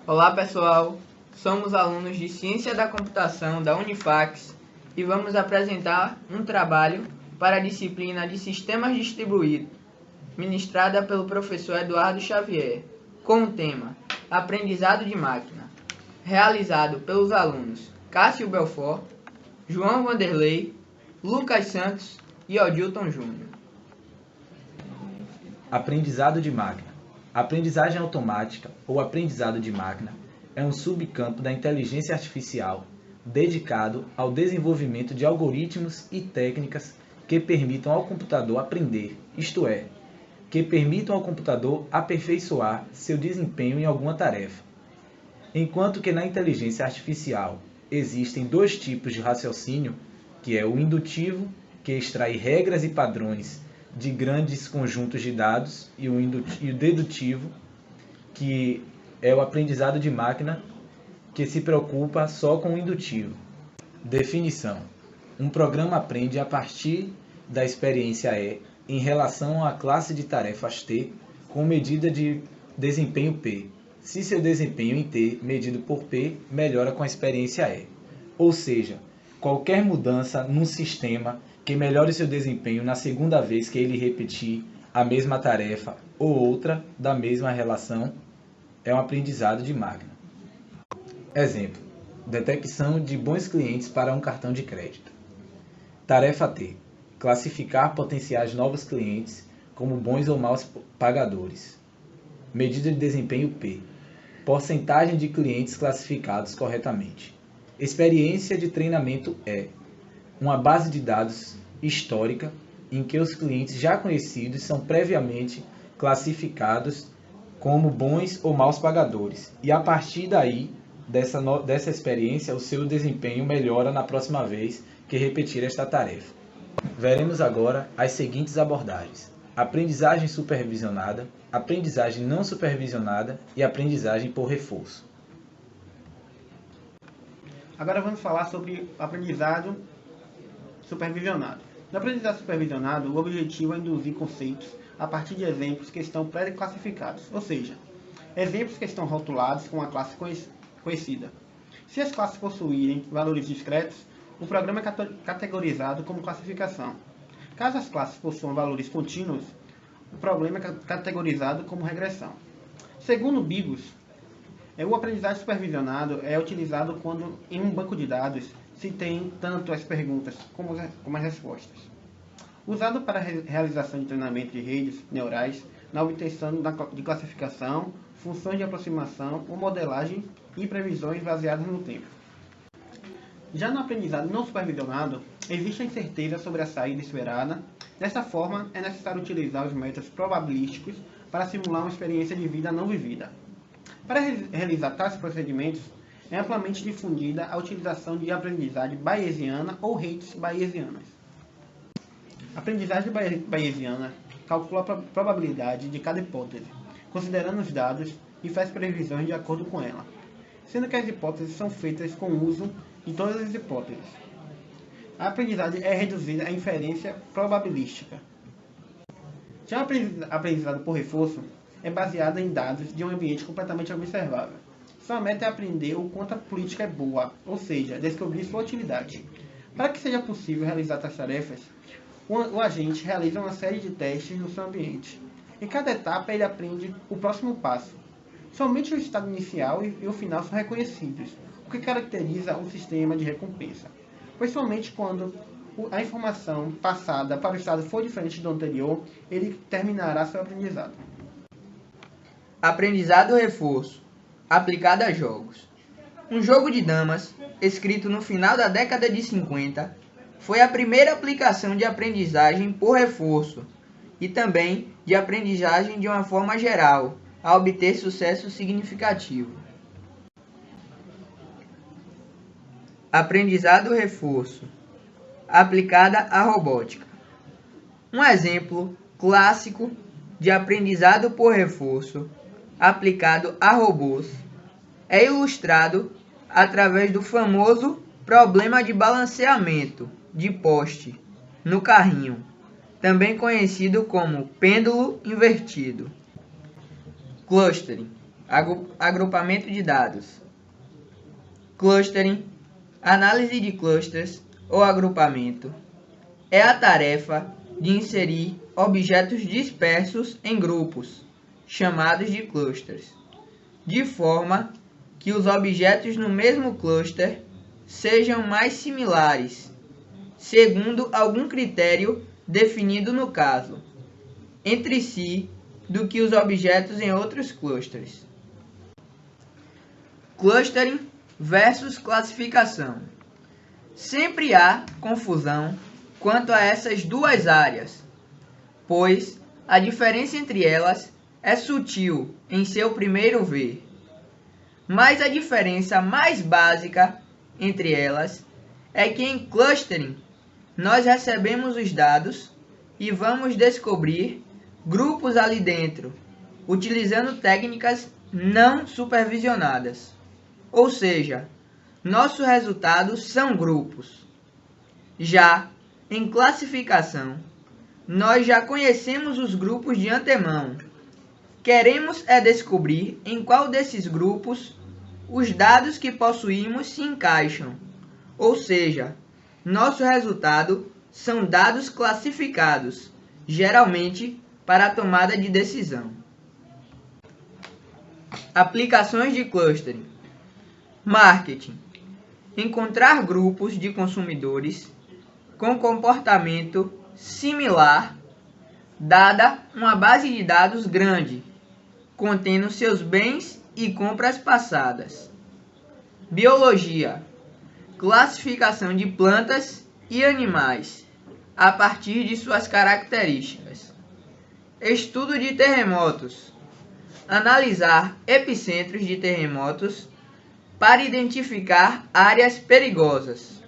Olá pessoal, somos alunos de Ciência da Computação da Unifax e vamos apresentar um trabalho para a disciplina de Sistemas Distribuídos, ministrada pelo professor Eduardo Xavier, com o tema Aprendizado de Máquina, realizado pelos alunos Cássio Belfort, João Vanderlei, Lucas Santos e Odilton Júnior. Aprendizado de máquina. Aprendizagem automática ou aprendizado de máquina é um subcampo da inteligência artificial dedicado ao desenvolvimento de algoritmos e técnicas que permitam ao computador aprender, isto é, que permitam ao computador aperfeiçoar seu desempenho em alguma tarefa. Enquanto que na inteligência artificial existem dois tipos de raciocínio, que é o indutivo, que extrai regras e padrões de grandes conjuntos de dados, e o dedutivo, que é o aprendizado de máquina, que se preocupa só com o indutivo. Definição: um programa aprende a partir da experiência E em relação à classe de tarefas T com medida de desempenho P, se seu desempenho em T, medido por P, melhora com a experiência E. Ou seja, qualquer mudança num sistema que melhore seu desempenho na segunda vez que ele repetir a mesma tarefa ou outra da mesma relação é um aprendizado de máquina. Exemplo: detecção de bons clientes para um cartão de crédito. Tarefa T: classificar potenciais novos clientes como bons ou maus pagadores. Medida de desempenho P: porcentagem de clientes classificados corretamente. Experiência de treinamento E: uma base de dados histórica em que os clientes já conhecidos são previamente classificados como bons ou maus pagadores, e a partir daí, dessa experiência, o seu desempenho melhora na próxima vez que repetir esta tarefa. Veremos agora as seguintes abordagens: aprendizagem supervisionada, aprendizagem não supervisionada e aprendizagem por reforço. Agora vamos falar sobre aprendizado supervisionado. No aprendizado supervisionado, o objetivo é induzir conceitos a partir de exemplos que estão pré-classificados, ou seja, exemplos que estão rotulados com uma classe conhecida. Se as classes possuírem valores discretos, o programa é categorizado como classificação. Caso as classes possuam valores contínuos, o problema é categorizado como regressão. Segundo Bigos, o aprendizagem supervisionado é utilizado quando em um banco de dados se tem tanto as perguntas como as respostas. Usado para a realização de treinamento de redes neurais na obtenção de classificação, funções de aproximação ou modelagem e previsões baseadas no tempo. Já no aprendizado não supervisionado, existe a incerteza sobre a saída esperada. Dessa forma, é necessário utilizar os métodos probabilísticos para simular uma experiência de vida não vivida. Para realizar tais procedimentos, é amplamente difundida a utilização de aprendizagem bayesiana ou redes bayesianas. A aprendizagem bayesiana calcula a probabilidade de cada hipótese, considerando os dados, e faz previsões de acordo com ela, sendo que as hipóteses são feitas com o uso de todas as hipóteses. A aprendizagem é reduzida à inferência probabilística. Já o aprendizado por reforço é baseado em dados de um ambiente completamente observável. Sua meta é aprender o quanto a política é boa, ou seja, descobrir sua utilidade. Para que seja possível realizar tais tarefas, o agente realiza uma série de testes no seu ambiente. Em cada etapa, ele aprende o próximo passo. Somente o estado inicial e o final são reconhecidos, o que caracteriza um sistema de recompensa. Pois somente quando a informação passada para o estado for diferente do anterior, ele terminará seu aprendizado. Aprendizado reforço, aplicado a jogos. Um jogo de damas, escrito no final da década de 50, foi a primeira aplicação de aprendizagem por reforço e também de aprendizagem de uma forma geral, a obter sucesso significativo. Aprendizado reforço, aplicada à robótica. Um exemplo clássico de aprendizado por reforço aplicado a robôs é ilustrado através do famoso problema de balanceamento de poste no carrinho, também conhecido como pêndulo invertido. Clustering agrupamento de dados. Clustering, análise de clusters ou agrupamento, é a tarefa de inserir objetos dispersos em grupos, chamados de clusters, de forma que os objetos no mesmo cluster sejam mais similares, segundo algum critério definido no caso, entre si do que os objetos em outros clusters. Clustering versus classificação. Sempre há confusão quanto a essas duas áreas, pois a diferença entre elas é sutil em seu primeiro ver. Mas a diferença mais básica entre elas é que em clustering nós recebemos os dados e vamos descobrir grupos ali dentro, utilizando técnicas não supervisionadas. Ou seja, nossos resultados são grupos. Já em classificação, nós já conhecemos os grupos de antemão. Queremos é descobrir em qual desses grupos os dados que possuímos se encaixam. Ou seja, nosso resultado são dados classificados, geralmente para a tomada de decisão. Aplicações de clustering. Marketing. Encontrar grupos de consumidores com comportamento similar, dada uma base de dados grande, contendo seus bens e compras passadas. Biologia. Classificação de plantas e animais a partir de suas características. Estudo de terremotos. Analisar epicentros de terremotos para identificar áreas perigosas.